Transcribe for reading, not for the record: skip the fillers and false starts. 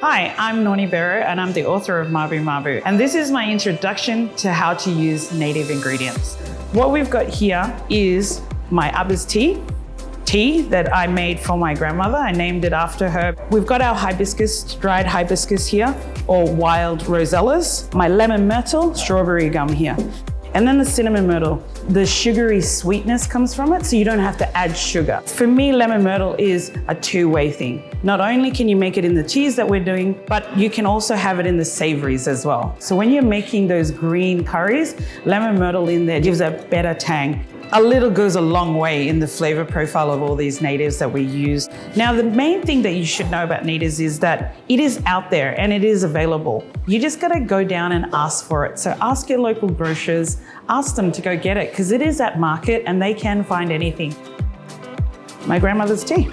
Hi, I'm Nornie Bero and I'm the author of Mabu Mabu. And this is my introduction to how to use native ingredients. What we've got here is my Aba's tea that I made for my grandmother. I named it after her. We've got our hibiscus, dried hibiscus here, or wild rosellas, my lemon myrtle, strawberry gum here. And then the cinnamon myrtle. The sugary sweetness comes from it, so you don't have to add sugar. For me, lemon myrtle is a two-way thing. Not only can you make it in the teas that we're doing, but you can also have it in the savories as well. So when you're making those green curries, lemon myrtle in there gives a better tang. A little goes a long way in the flavor profile of all these natives that we use. Now, the main thing that you should know about natives is that it is out there and it is available. You just gotta go down and ask for it. So ask your local grocers, ask them to go get it, because it is at market and they can find anything. My grandmother's tea.